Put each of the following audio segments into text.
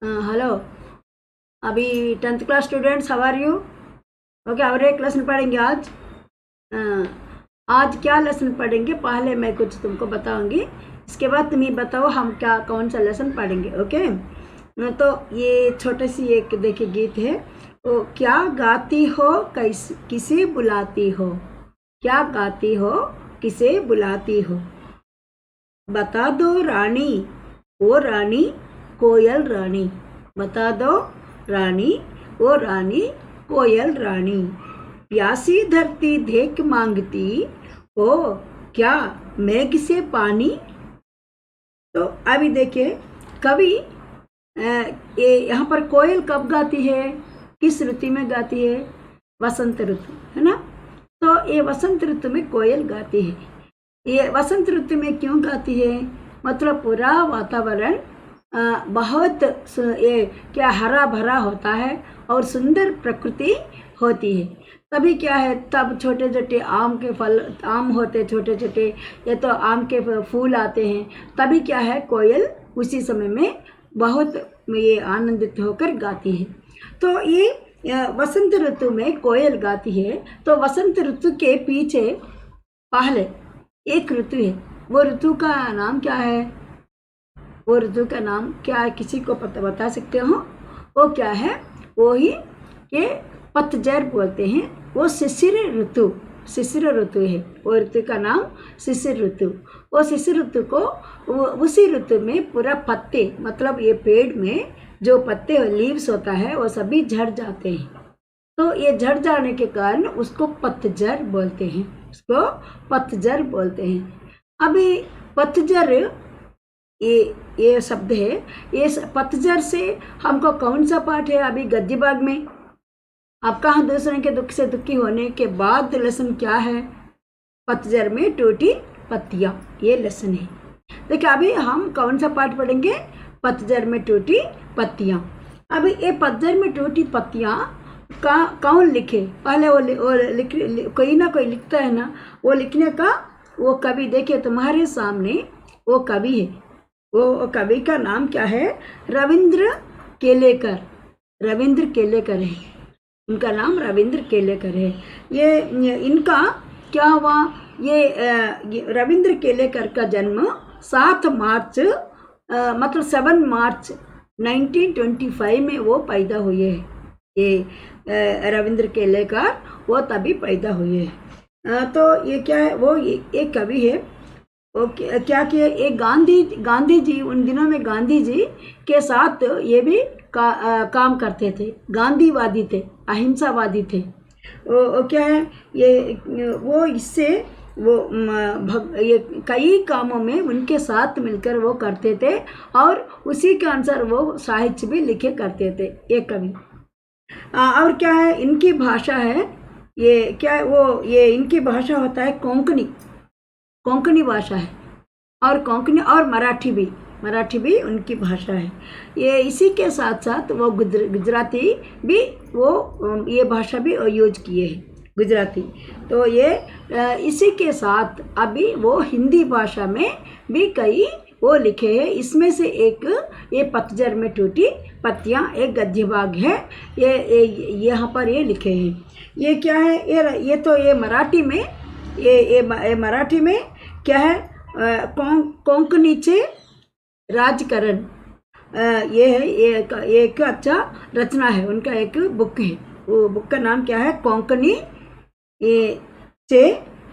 Hello, अभी 10th class students, how are you? Okay, और एक लेसन पढ़ेंगे आज। अ, आज क्या लेसन पढ़ेंगे, पहले मैं कुछ तुमको बताऊंगी, इसके बाद तुम ही बताओ हम क्या कौन सा लेसन पढ़ेंगे। ओके, तो ये छोटी सी एक देखिए गीत है। वो क्या गाती हो किसे बुलाती हो, क्या गाती हो किसे बुलाती हो, बता दो रानी, ओ रानी कोयल रानी, बता दो रानी, ओ रानी कोयल रानी, प्यासी धरती देख मांगती हो, क्या मेघ से पानी। तो अभी देखिए, कवि ये यहाँ पर कोयल कब गाती है, किस ऋतु में गाती है? वसंत ऋतु, है ना। तो ये वसंत ऋतु में कोयल गाती है। ये वसंत ऋतु में क्यों गाती है? मतलब पूरा वातावरण बहुत ये क्या हरा भरा होता है और सुंदर प्रकृति होती है। तभी क्या है, तब छोटे छोटे आम के फल, आम होते छोटे छोटे, ये तो आम के फूल आते हैं। तभी क्या है, कोयल उसी समय में बहुत ये आनंदित होकर गाती है। तो ये वसंत ऋतु में कोयल गाती है। तो वसंत ऋतु के पीछे पहले एक ऋतु है, वो ऋतु का नाम क्या है? वो ऋतु का नाम क्या है, किसी को पता बता सकते हो? वो क्या है? वो ही के पतझड़ बोलते हैं। वो शिशिर ऋतु, शिशिर ऋतु है। वो ऋतु का नाम शिशिर ऋतु। वो शिशिर ऋतु को उसी ऋतु में पूरा पत्ते, मतलब ये पेड़ में जो पत्ते लीव्स होता है वो सभी झड़ जाते हैं। तो ये झड़ जाने के कारण उसको पतझड़ बोलते हैं, उसको पतझड़ बोलते हैं। अभी पतझड़ ये शब्द है, ये पतझड़ से हमको कौन सा पाठ है? अभी गद्य भाग में आप कहाँ दूसरे के दुख से दुखी होने के बाद लेसन क्या है? पतझड़ में टूटी पत्तियां, ये लेसन है। देखिए, अभी हम कौन सा पाठ पढ़ेंगे? पतझड़ में टूटी पत्तियां। अभी ये पतझड़ में टूटी पत्तियां का कौन लिखे? पहले वो कोई ना कोई लिखता है ना। वो लिखने का वो कवि, देखिए तुम्हारे सामने वो कवि है। वो कवि का नाम क्या है? रविंद्र केलेकर। रविंद्र केलेकर है, उनका नाम रविंद्र केलेकर है। ये इनका क्या हुआ? ये रविंद्र केलेकर का जन्म 7 मार्च मतलब 7 मार्च 1925 में वो पैदा हुए हैं। ये रविंद्र केलेकर वो तभी पैदा हुए हैं। तो ये क्या है, वो एक कवि है। वो क्या किया, एक गांधी जी, उन दिनों में गांधी जी के साथ ये भी काम करते थे। गांधीवादी थे, अहिंसावादी थे। वो क्या है, ये वो इससे वो ये कई कामों में उनके साथ मिलकर वो करते थे और उसी के अनुसार वो साहित्य भी लिखे करते थे, ये कवि। और क्या है, इनकी भाषा है, ये क्या है, वो ये इनकी भाषा होता है कोंकणी, कोंकणी भाषा है। और कोंकणी और मराठी भी उनकी भाषा है। ये इसी के साथ साथ वो गुजराती भी, वो ये भाषा भी यूज किए हैं, गुजराती। तो ये इसी के साथ अभी वो हिंदी भाषा में भी कई वो लिखे हैं। इसमें से एक ये पतझड़ में टूटी पत्तियां एक गद्य भाग है। ये यहाँ पर ये लिखे हैं। ये क्या है, ये तो ये मराठी में, ये मराठी में क्या है, कोंकणी चे राजकरण, ये है, ये एक अच्छा रचना है, उनका एक बुक है। वो बुक का नाम क्या है? कोंकणी चे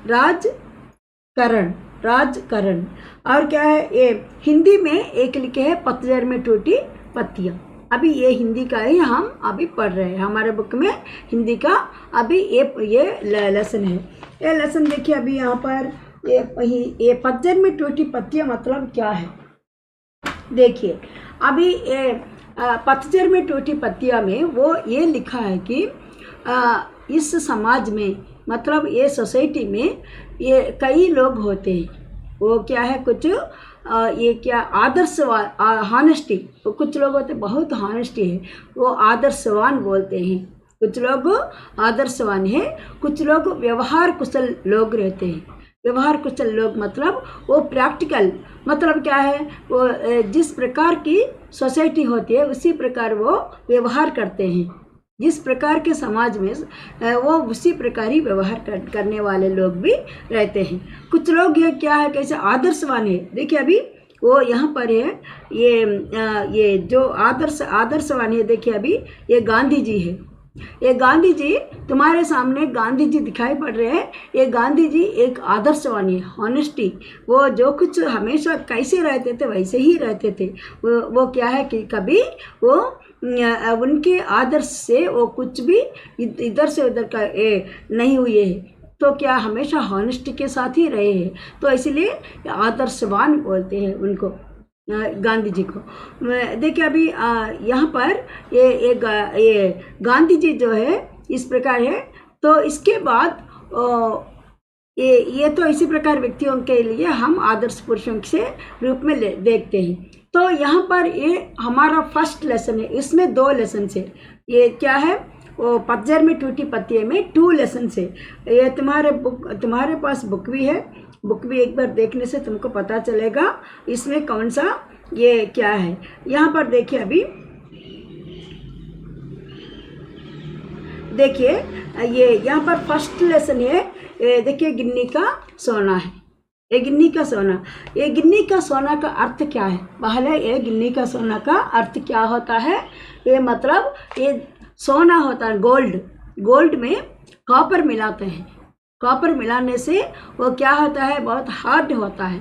राजकरण। और क्या है, ये हिंदी में एक लिखे है पतझड़ में टूटी पत्तियां। अभी ये हिंदी का ही हम अभी पढ़ रहे हैं, हमारे बुक में हिंदी का अभी ये लेसन है। ये लेसन देखिए, अभी यहाँ पर ये पतझड़ में टूटी पत्तियां मतलब क्या है? देखिए, अभी ये पतझड़ में टूटी पत्तियां में वो ये लिखा है कि इस समाज में, मतलब ये सोसाइटी में ये कई लोग होते हैं। वो क्या है, कुछ ये क्या आदर्शवान, हॉनेस्टी, कुछ लोग होते बहुत हॉनेस्टी है, वो आदर्शवान बोलते हैं। कुछ लोग आदर्शवान है, कुछ लोग व्यवहार कुशल लोग रहते हैं। व्यवहार कुशल लोग मतलब वो प्रैक्टिकल, मतलब क्या है, वो जिस प्रकार की सोसाइटी होती है उसी प्रकार वो व्यवहार करते हैं। जिस प्रकार के समाज में वो उसी प्रकार ही व्यवहार करने वाले लोग भी रहते हैं। कुछ लोग ये क्या है, कैसे आदर्शवान है। देखिए अभी वो यहाँ पर है, ये जो आदर्शवान है, देखिए अभी ये गांधी जी है। ये गांधी जी तुम्हारे सामने गांधी जी दिखाई पड़ रहे हैं। ये गांधी जी एक आदर्शवानी है, हॉनेस्टी। वो जो कुछ हमेशा कैसे रहते थे वैसे ही रहते थे। वो क्या है कि कभी वो उनके आदर्श से वो कुछ भी इधर से उधर का नहीं हुए है। तो क्या हमेशा हॉनेस्टी के साथ ही रहे हैं, तो इसलिए आदर्शवान बोलते हैं उनको, गांधी जी को। देखिए अभी यहाँ पर ये गांधी जी जो है इस प्रकार है। तो इसके बाद ये तो इसी प्रकार व्यक्तियों के लिए हम आदर्श पुरुषों से रूप में देखते हैं। तो यहाँ पर ये हमारा फर्स्ट लेसन है। इसमें 2 लेसन है। ये क्या है, वो पतझर में टूटी पत्तियों में 2 लेसन है। ये तुम्हारे पास बुक भी है। बुक भी एक बार देखने से तुमको पता चलेगा इसमें कौन सा ये क्या है। यहाँ पर देखिए अभी देखिए ये यहाँ पर फर्स्ट लेसन है। देखिए गिन्नी का सोना है। ये गिन्नी का सोना, ये गिन्नी का सोना का अर्थ क्या है। पहले ये गिन्नी का सोना का अर्थ क्या होता है। ये मतलब ये सोना होता है, गोल्ड में कॉपर मिलाते हैं। कॉपर मिलाने से वो क्या होता है, बहुत हार्ड होता है।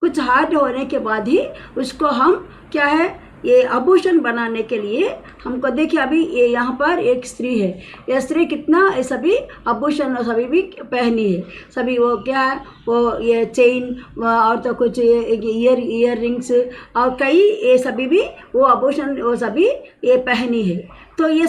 कुछ हार्ड होने के बाद ही उसको हम क्या है, ये आभूषण बनाने के लिए हमको देखिए अभी ये यहाँ पर एक स्त्री है। ये स्त्री कितना ये सभी आभूषण सभी भी पहनी है। सभी वो क्या है, वो ये चेन और तो कुछ ईयर रिंग्स और कई ये सभी भी वो आभूषण वो सभी ये पहनी है। तो ये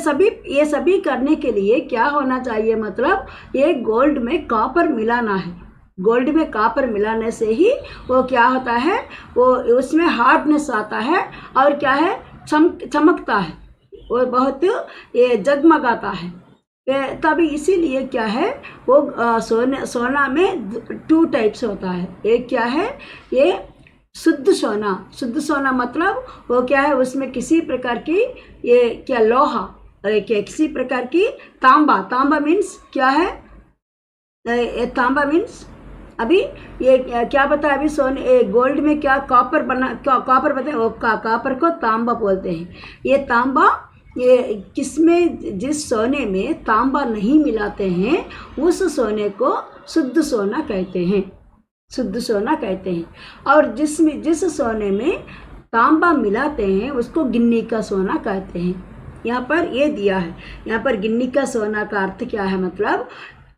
सभी करने के लिए क्या होना चाहिए, मतलब ये गोल्ड में कॉपर मिलाना है। गोल्ड में कॉपर मिलाने से ही वो क्या होता है, वो उसमें हार्डनेस आता है और क्या है, चमकता है, वो बहुत ये जगमगाता है। तभी इसीलिए क्या है, वो सोना में 2 टाइप्स होता है। एक क्या है, ये शुद्ध सोना मतलब वो क्या है, उसमें किसी प्रकार की ये क्या लोहा, क्या किसी प्रकार की तांबा मीन्स क्या है, तांबा मीन्स अभी ये क्या बताया, अभी सोने गोल्ड में क्या कॉपर बताए, वो कॉपर को तांबा बोलते हैं। ये तांबा ये किसमें, जिस सोने में तांबा नहीं मिलाते हैं उस सोने को शुद्ध सोना कहते हैं। और जिस सोने में तांबा मिलाते हैं उसको गिन्नी का सोना कहते हैं। यहाँ पर ये दिया है, यहाँ पर गिन्नी का सोना का अर्थ क्या है, मतलब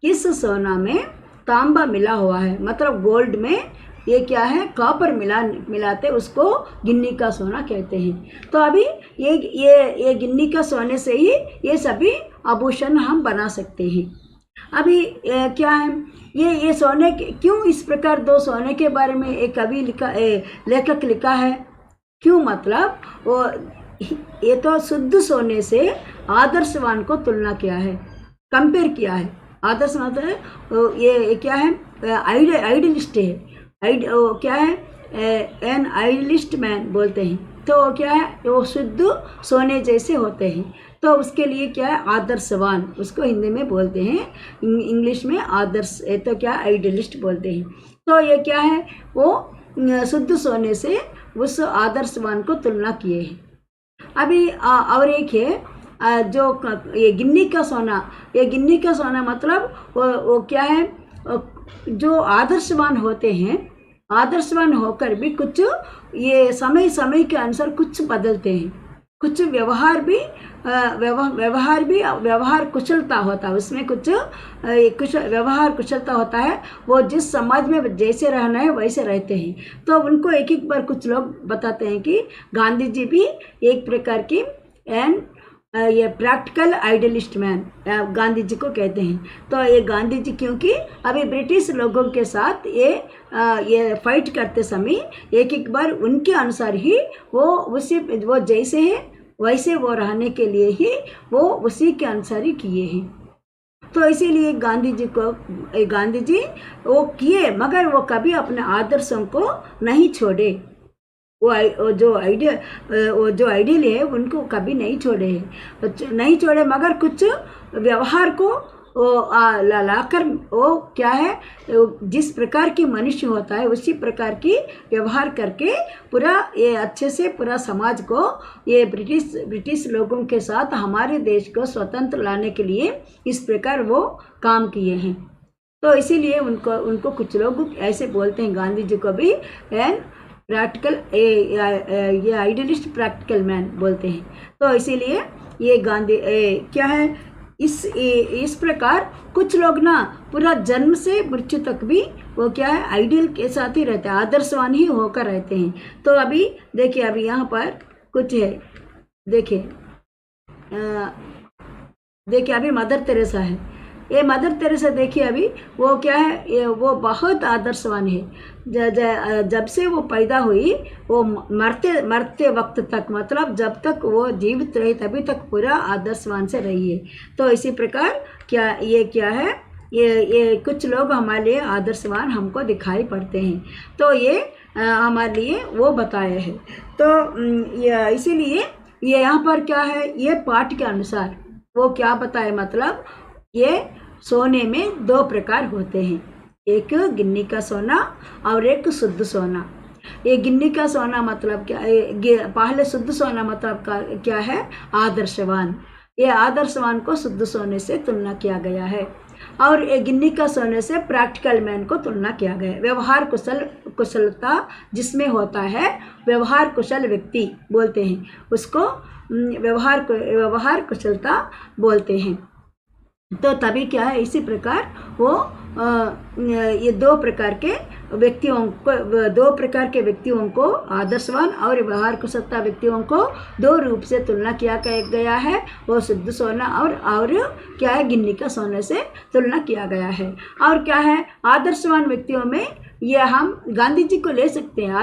इस सोना में तांबा मिला हुआ है, मतलब गोल्ड में ये क्या है, कॉपर मिलाते उसको गिन्नी का सोना कहते हैं। तो अभी ये गिन्नी का सोने से ही ये सभी आभूषण हम बना सकते हैं। अभी क्या है, ये सोने क्यों इस प्रकार 2 सोने के बारे में एक कवि लेखक लिखा है, क्यों, मतलब वो ये तो शुद्ध सोने से आदर्शवान को तुलना किया है, कंपेयर किया है। आदर्श मतलब ये क्या है, आइडियलिस्ट है। क्या है, एन आइडियलिस्ट मैन बोलते हैं। तो क्या है, वो शुद्ध सोने जैसे होते हैं। तो उसके लिए क्या है, आदर्शवान उसको हिंदी में बोलते हैं, इंग्लिश में आदर्श, तो क्या आइडियलिस्ट बोलते हैं। तो ये क्या है, वो शुद्ध सोने से उस आदर्शवान को तुलना किए हैं। अभी और एक है जो ये गिन्नी का सोना मतलब वो क्या है, जो आदर्शवान होते हैं, आदर्शवान होकर भी कुछ ये समय के अनुसार कुछ बदलते हैं। कुछ व्यवहार कुशलता होता है, उसमें कुछ व्यवहार कुशलता होता है। वो जिस समाज में जैसे रहना है वैसे रहते हैं। तो उनको एक बार कुछ लोग बताते हैं कि गांधी जी भी एक प्रकार की ये practical idealist man Gandhi ji को कहते हैं। तो ये गांधी जी क्योंकि अभी ब्रिटिश लोगों के साथ ये फाइट करते समय एक बार उनके अनुसार ही वो जैसे है वैसे वो रहने के लिए ही वो उसी के अनुसार ही किए हैं। तो इसीलिए गांधी जी वो किए, मगर वो कभी अपने आदर्शों को नहीं छोड़े। वो जो आइडियल है उनको कभी नहीं छोड़े हैं, नहीं छोड़े, मगर कुछ व्यवहार को लाकर वो क्या है, जिस प्रकार की मनुष्य होता है उसी प्रकार की व्यवहार करके पूरा ये अच्छे से पूरा समाज को, ये ब्रिटिश लोगों के साथ हमारे देश को स्वतंत्र लाने के लिए इस प्रकार वो काम किए हैं। तो इसीलिए उनको कुछ लोग ऐसे बोलते हैं, गांधी जी को भी एन प्रैक्टिकल, ये आइडियलिस्ट प्रैक्टिकल मैन बोलते हैं। तो इसीलिए ये गांधी क्या है, इस प्रकार कुछ लोग ना पूरा जन्म से मृत्यु तक भी वो क्या है, आइडियल के साथ ही रहते हैं, आदर्शवान ही होकर रहते हैं। तो अभी देखिए, अभी यहाँ पर कुछ है, देखिए अभी मदर तेरेसा है। ये मदर तेरेसा देखिए, अभी वो क्या है, वो बहुत आदर्शवान है। जब से वो पैदा हुई, वो मरते वक्त तक, मतलब जब तक वो जीवित रही तभी तक पूरा आदर्शवान से रही है। तो इसी प्रकार क्या है, ये कुछ लोग हमारे लिए आदर्शवान हमको दिखाई पड़ते हैं। तो ये हमारे लिए वो बताया है। तो इसीलिए ये यहाँ पर क्या है, ये पाठ के अनुसार वो क्या बताए, मतलब ये सोने में दो प्रकार होते हैं, एक गिन्नी का सोना और एक शुद्ध सोना। ये गिन्नी का सोना मतलब क्या है, पहले शुद्ध सोना मतलब क्या है, आदर्शवान। ये आदर्शवान को शुद्ध सोने से तुलना किया गया है, और ये गिन्नी का सोने से प्रैक्टिकल मैन को तुलना किया गया है। व्यवहार कुशलता जिसमें होता है, व्यवहार कुशल व्यक्ति बोलते हैं उसको, व्यवहार कुशलता बोलते हैं। तो तभी क्या है, इसी प्रकार वो ये दो प्रकार के व्यक्तियों को आदर्शवान और व्यवहार कुशलता व्यक्तियों को दो रूप से तुलना किया गया है। वो शुद्ध सोना और क्या है, गिन्नी का सोने से तुलना किया गया है। और क्या है, आदर्शवान व्यक्तियों में ये हम गांधी जी को ले सकते हैं।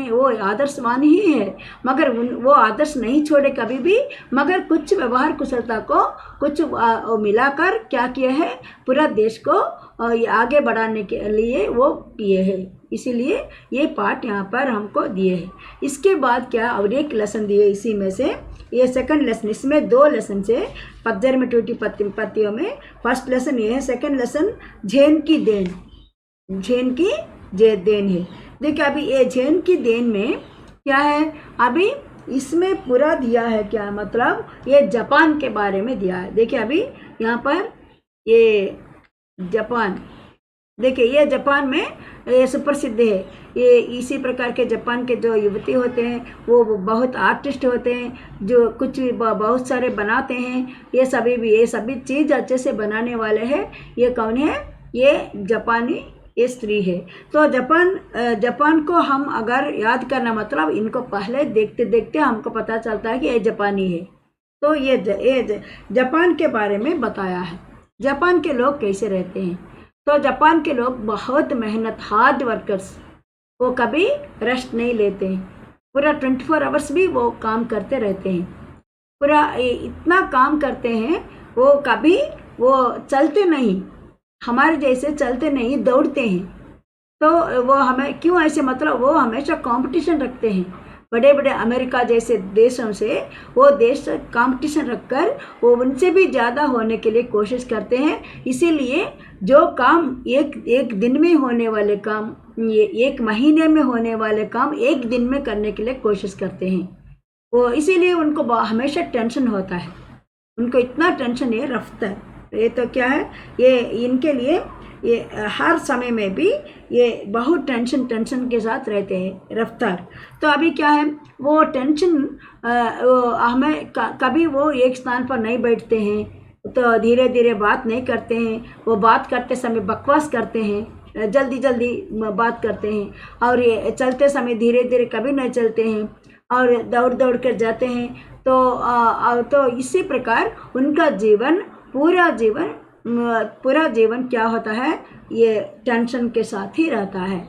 वो आदर्शवान ही है, मगर वो आदर्श नहीं छोड़े कभी भी, मगर कुछ व्यवहार कुशलता को कुछ मिलाकर क्या किए हैं, पूरा देश को आगे बढ़ाने के लिए वो किए हैं। इसीलिए ये पाठ यहाँ पर हमको दिए हैं। इसके बाद क्या और एक लेसन दिए इसी में से, ये सेकंड लेसन। इसमें दो लेसन से पतझड़ में टूटी पत्तियों में फर्स्ट लेसन ये है, सेकंड लेसन झेन की देन है। देखिए अभी ये झेन की देन में क्या है, अभी इसमें पूरा दिया है क्या, मतलब ये जापान के बारे में दिया है। देखिए अभी यहाँ पर ये जापान, देखिए ये जापान में ये सुप्रसिद्ध है। ये इसी प्रकार के जापान के जो युवती होते हैं वो बहुत आर्टिस्ट होते हैं, जो कुछ भी बहुत सारे बनाते हैं। ये सभी चीज़ अच्छे से बनाने वाले हैं। ये कौन है, ये जापानी ये स्त्री है। तो जापान को हम अगर याद करना, मतलब इनको पहले देखते देखते हमको पता चलता है कि ये जापानी है। तो ये जापान के बारे में बताया है। जापान के लोग कैसे रहते हैं, तो जापान के लोग बहुत मेहनत, हार्ड वर्कर्स, वो कभी रेस्ट नहीं लेते हैं। पूरा 24 आवर्स भी वो काम करते रहते हैं। पूरा इतना काम करते हैं, वो कभी वो चलते नहीं, हमारे जैसे चलते नहीं, दौड़ते हैं। तो वो हमें क्यों ऐसे, मतलब वो हमेशा कंपटीशन रखते हैं बड़े बड़े अमेरिका जैसे देशों से। वो देश कंपटीशन रखकर वो उनसे भी ज़्यादा होने के लिए कोशिश करते हैं। इसीलिए जो काम एक दिन में होने वाले काम, ये एक महीने में होने वाले काम एक दिन में करने के लिए कोशिश करते हैं वो। इसीलिए उनको हमेशा टेंशन होता है, उनको इतना टेंशन है रफ्तार। ये तो क्या है, ये इनके लिए ये हर समय में भी ये बहुत टेंशन के साथ रहते हैं, रफ्तार। तो अभी क्या है, वो टेंशन हमें कभी वो एक स्थान पर नहीं बैठते हैं, तो धीरे धीरे बात नहीं करते हैं। वो बात करते समय बकवास करते हैं, जल्दी बात करते हैं, और ये चलते समय धीरे धीरे कभी नहीं चलते हैं, और दौड़ कर जाते हैं। तो इसी प्रकार उनका पूरा जीवन क्या होता है, ये टेंशन के साथ ही रहता है।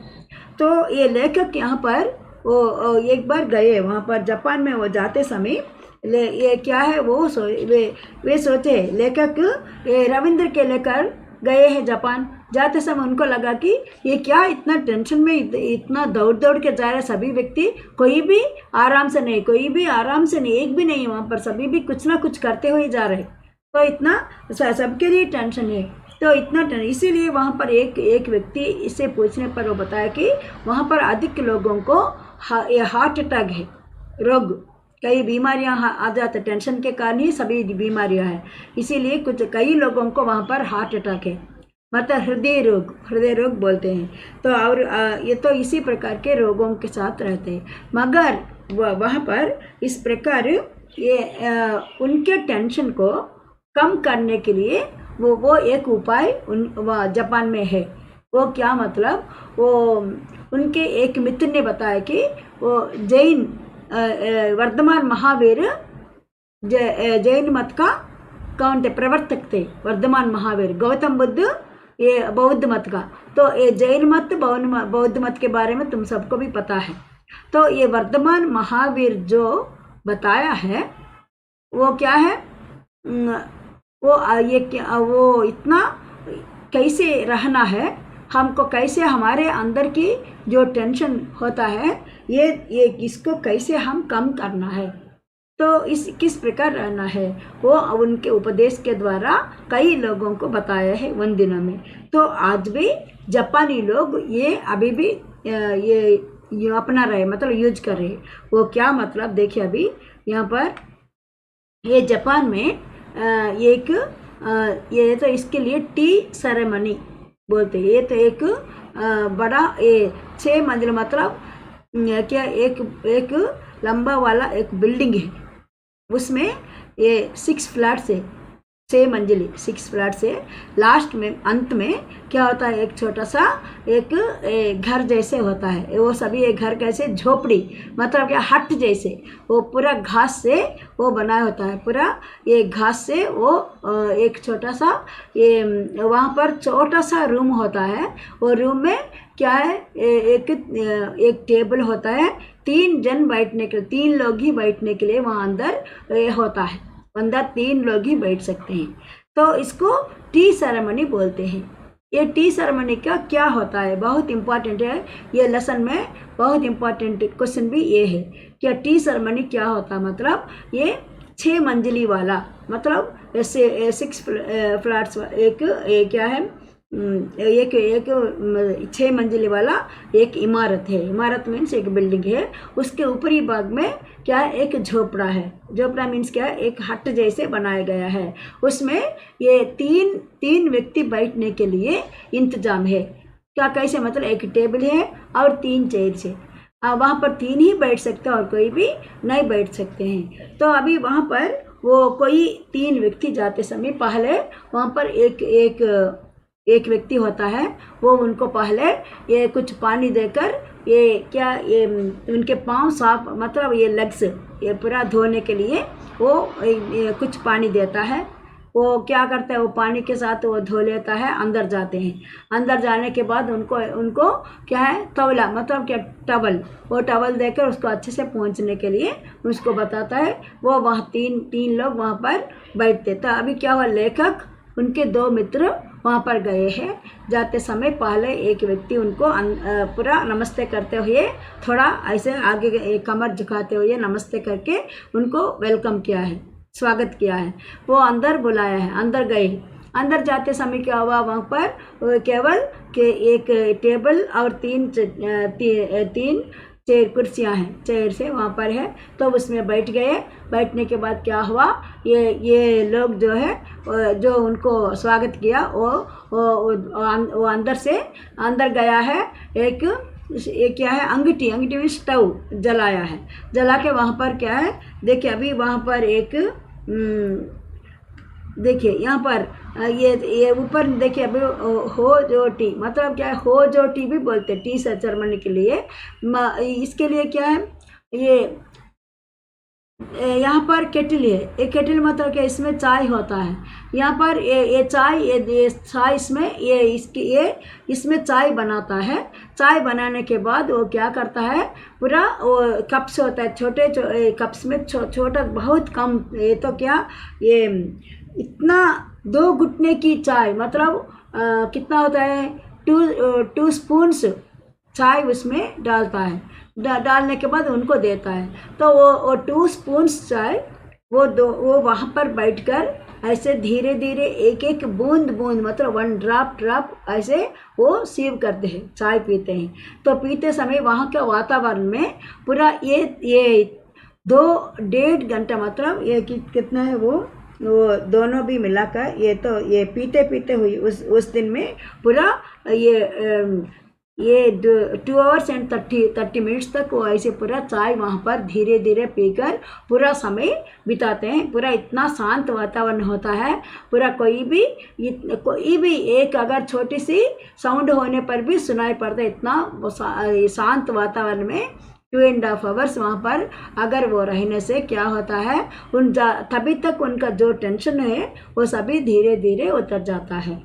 तो ये लेखक यहाँ पर वो एक बार गए वहाँ पर जापान में। वो जाते समय ये क्या है वो वे सोचे लेखक ये रविंद्र के लेकर गए हैं जापान। जाते समय उनको लगा कि ये क्या इतना टेंशन में इतना दौड़ दौड़ के जा रहे सभी व्यक्ति, कोई भी आराम से नहीं, कोई भी आराम से नहीं, एक भी नहीं वहाँ पर, सभी भी कुछ ना कुछ करते हुए जा रहे। तो इतना सबके लिए टेंशन है। तो इतना इसीलिए वहाँ पर एक व्यक्ति इससे पूछने पर वो बताया कि वहाँ पर अधिक लोगों को ये हार्ट अटैक है, रोग, कई बीमारियां आ जाते, टेंशन के कारण ही सभी बीमारियां हैं। इसीलिए कई लोगों को वहाँ पर हार्ट अटैक है, मतलब हृदय रोग बोलते हैं। तो और ये तो इसी प्रकार के रोगों के साथ रहते हैं। मगर वहाँ पर इस प्रकार ये उनके टेंशन को कम करने के लिए वो एक उपाय जापान में है। वो क्या मतलब, वो उनके एक मित्र ने बताया कि वो जैन वर्धमान महावीर जैन मत का कौन थे, प्रवर्तक थे। वर्धमान महावीर गौतम बुद्ध ये बौद्ध मत का, तो ये जैन मत बौद्ध मत के बारे में तुम सबको भी पता है। तो ये वर्धमान महावीर जो बताया है वो क्या है, वो इतना कैसे रहना है, हमको कैसे हमारे अंदर की जो टेंशन होता है ये इसको कैसे हम कम करना है, तो किस प्रकार रहना है, वो उनके उपदेश के द्वारा कई लोगों को बताया है उन दिनों में। तो आज भी जापानी लोग ये अभी भी ये अपना रहे, मतलब यूज कर रहे। वो क्या मतलब देखिए, अभी यहाँ पर ये जापान में ये तो इसके लिए टी सेरेमनी बोलते हैं। ये तो एक बड़ा 6 मंजिल, मतलब क्या एक लंबा वाला एक बिल्डिंग है, उसमें ये 6 फ्लैट्स है, 6 मंजिली 6 फ्लैट से लास्ट में अंत में क्या होता है, एक छोटा सा एक घर जैसे होता है। वो सभी एक घर कैसे, झोपड़ी मतलब क्या, हट जैसे, वो पूरा घास से वो बना होता है, पूरा ये घास से वो एक छोटा सा ये वहाँ पर छोटा सा रूम होता है। वो रूम में क्या है, एक टेबल होता है, 3 जन बैठने के, 3 लोग ही बैठने के लिए वहाँ अंदर होता है, अंदर 3 लोग ही बैठ सकते हैं। तो इसको टी सेरेमनी बोलते हैं। ये टी सेरेमनी का क्या होता है, बहुत इम्पोर्टेंट है, ये लेसन में बहुत इम्पोर्टेंट क्वेश्चन भी ये है कि टी सेरेमनी क्या होता है। मतलब ये 6 मंजिली वाला, मतलब ऐसे 6 फ्लैट्स, एक क्या है, एक 6 मंजिले वाला एक इमारत है। इमारत मीन्स एक बिल्डिंग है, उसके ऊपरी भाग में क्या है, एक झोपड़ा है। झोपड़ा मीन्स क्या है, एक हट जैसे बनाया गया है। उसमें ये तीन व्यक्ति बैठने के लिए इंतजाम है। क्या कैसे, मतलब एक टेबल है और 3 चेयर्स है। वहाँ पर 3 ही बैठ सकते हैं और कोई भी नहीं बैठ सकते हैं। तो अभी वहाँ पर वो कोई 3 व्यक्ति जाते समय पहले वहाँ पर एक व्यक्ति होता है, वो उनको पहले ये कुछ पानी देकर ये क्या, ये उनके पाँव साफ, मतलब ये लेग्स ये पूरा धोने के लिए वो कुछ पानी देता है। वो क्या करता है, वो पानी के साथ वो धो लेता है, अंदर जाते हैं। अंदर जाने के बाद उनको क्या है, तौला मतलब क्या, टवल, वो टवल देकर उसको अच्छे से पहुँचने के लिए उसको बताता है। वो वहाँ तीन लोग वहाँ पर बैठते। तो अभी क्या हुआ, लेखक उनके 2 मित्र वहाँ पर गए हैं। जाते समय पहले एक व्यक्ति उनको पूरा नमस्ते करते हुए, थोड़ा ऐसे आगे कमर झुकाते हुए नमस्ते करके उनको वेलकम किया है, स्वागत किया है। वो अंदर बुलाया है, अंदर गए। अंदर जाते समय क्या हुआ, वहाँ पर केवल के एक टेबल और 3 चेयर कुर्सियाँ हैं, चेयर से वहाँ पर है। तो उसमें बैठ गए। बैठने के बाद क्या हुआ, ये लोग जो है जो उनको स्वागत किया वो अंदर गया है। एक क्या है, अंगीठी में स्टव जलाया है। जला के वहाँ पर क्या है, देखिए अभी वहाँ पर एक देखिए यहाँ पर ये ऊपर देखिए, अभी हो जो टी, मतलब क्या है, हो जो टी भी बोलते हैं टी सेरेमनी के लिए। इसके लिए क्या है, ये यहाँ पर केटल है, ये केटल मतलब कि इसमें चाय होता है। यहाँ पर ये चाय, ये चाय इसमें ये इसमें चाय बनाता है। चाय बनाने के बाद वो क्या करता है, पूरा वो कप्स होता है, छोटे कप्स में छोटा बहुत कम, ये तो क्या ये इतना 2 घुटने की चाय मतलब कितना होता है, 2 स्पून्स चाय उसमें डालता है। डालने के बाद उनको देता है। तो वो 2 स्पून्स चाय वो वहाँ पर बैठकर ऐसे धीरे धीरे एक एक बूंद बूंद मतलब 1 ड्रॉप ऐसे वो सीव करते हैं, चाय पीते हैं। तो पीते समय वहाँ के वातावरण में पूरा ये 2-1.5 घंटा मतलब ये कितना है वो दोनों भी मिलाकर ये पीते पीते हुई उस दिन में पूरा ये 2 hours and 30 minutes तक वो ऐसे पूरा चाय वहाँ पर धीरे धीरे पीकर पूरा समय बिताते हैं। पूरा इतना शांत वातावरण होता है, पूरा कोई भी एक अगर छोटी सी साउंड होने पर भी सुनाई पड़ता है। इतना शांत वातावरण में 2.5 hours वहाँ पर अगर वो रहने से क्या होता है, तभी तक उनका जो टेंशन है वो सभी धीरे धीरे उतर जाता है,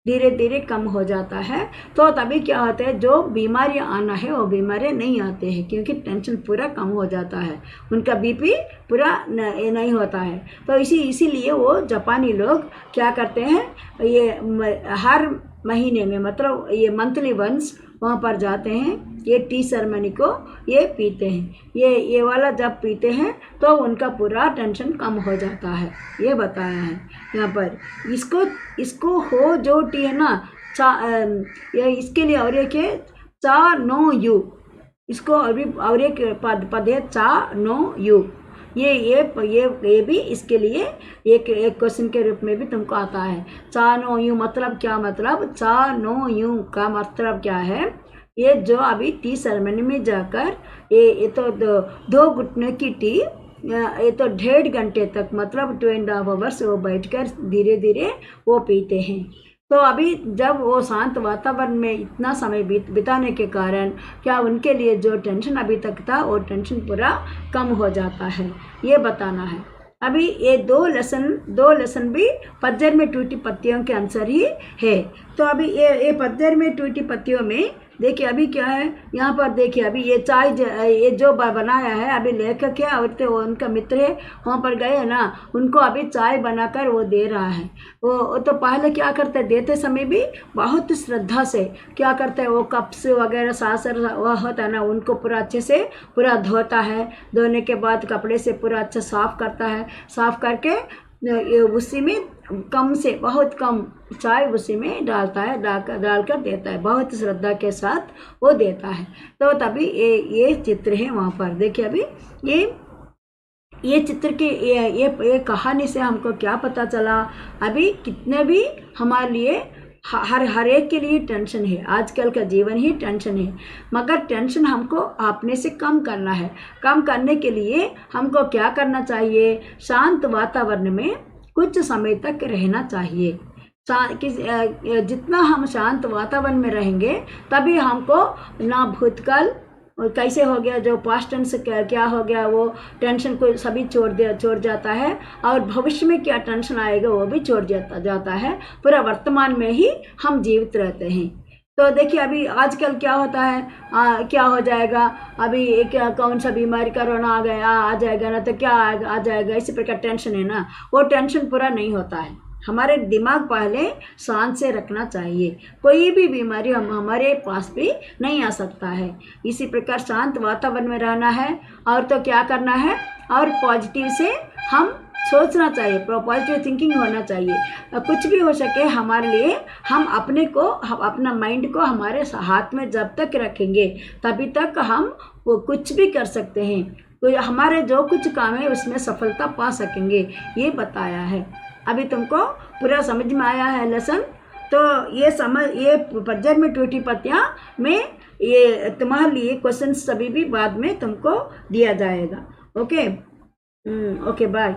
धीरे धीरे कम हो जाता है। तो तभी क्या होता है, जो बीमारियां आना है वो बीमारियां नहीं आते हैं, क्योंकि टेंशन पूरा कम हो जाता है, उनका बीपी पूरा नहीं होता है। तो इसीलिए वो जापानी लोग क्या करते हैं, ये हर महीने में मतलब ये मंथली वंस वहाँ पर जाते हैं, ये टी सेरेमनी को ये पीते हैं। ये वाला जब पीते हैं तो उनका पूरा टेंशन कम हो जाता है, ये बताया है यहाँ पर। इसको हो जो टी है ना, ये इसके लिए और एक है चा नो यू, इसको और एक पद है चा नो यू। ये भी इसके लिए एक क्वेश्चन के रूप में भी तुमको आता है। चा नो यू मतलब क्या, मतलब चा नो यू का मतलब क्या है, ये जो अभी टी सेरेमनी में जाकर ये तो 2 घुटने की टी, ये तो 1.5 घंटे तक मतलब 2.5 hours वो बैठकर धीरे धीरे वो पीते हैं। तो अभी जब वो शांत वातावरण में इतना समय बिताने के कारण क्या उनके लिए जो टेंशन अभी तक था वो टेंशन पूरा कम हो जाता है, ये बताना है। अभी ये 2 लेसन भी पतझड़ में टूटी पत्तियों के आंसर ही है। तो अभी ये पतझड़ में टूटी पत्तियों में देखिए अभी क्या है, यहाँ पर देखिए अभी ये चाय ये जो बनाया है, अभी लेखक है और तो उनका मित्र है, वहाँ पर गए ना, उनको अभी चाय बनाकर वो दे रहा है। वो तो पहले क्या करते, देते समय भी बहुत श्रद्धा से क्या करते हैं, वो कप्स वगैरह सासर वह होता है ना, उनको पूरा अच्छे से पूरा धोता है। धोने के बाद कपड़े से पूरा अच्छा साफ करता है, साफ करके उसी में कम से बहुत कम चाय उसी में डालता है, डालकर देता है, बहुत श्रद्धा के साथ वो देता है। तो तभी ये चित्र है वहाँ पर। देखिए अभी ये चित्र के ये कहानी से हमको क्या पता चला, अभी कितने भी हमारे लिए हर एक के लिए टेंशन है, आजकल का जीवन ही टेंशन है, मगर टेंशन हमको अपने से कम करना है। कम करने के लिए हमको क्या करना चाहिए, शांत वातावरण में कुछ समय तक रहना चाहिए। जितना हम शांत वातावरण में रहेंगे तभी हमको ना भूतकाल और कैसे हो गया, जो पास्ट टेंस क्या हो गया, वो टेंशन को सभी छोड़ जाता है, और भविष्य में क्या टेंशन आएगा वो भी छोड़ जाता है। पूरा वर्तमान में ही हम जीवित रहते हैं। तो देखिए अभी आजकल क्या होता है, क्या हो जाएगा, अभी कौन सा बीमारी कोरोना आ गया, आ जाएगा ना, तो क्या आ जाएगा, इसी प्रकार टेंशन है ना, वो टेंशन पूरा नहीं होता है। हमारे दिमाग पहले शांत से रखना चाहिए, कोई भी बीमारी हमारे पास भी नहीं आ सकता है। इसी प्रकार शांत वातावरण में रहना है, और तो क्या करना है, और पॉजिटिव से हम सोचना चाहिए, पॉजिटिव थिंकिंग होना चाहिए। कुछ भी हो सके हमारे लिए, हम अपना माइंड को हमारे हाथ में जब तक रखेंगे तभी तक हम वो कुछ भी कर सकते हैं, तो हमारे जो कुछ काम है उसमें सफलता पा सकेंगे, ये बताया है। अभी तुमको पूरा समझ में आया है लेसन? तो ये पतझड़ में टूटी पत्तियां में ये तुम्हारे लिए क्वेश्चन सभी भी बाद में तुमको दिया जाएगा। Okay, okay, bye.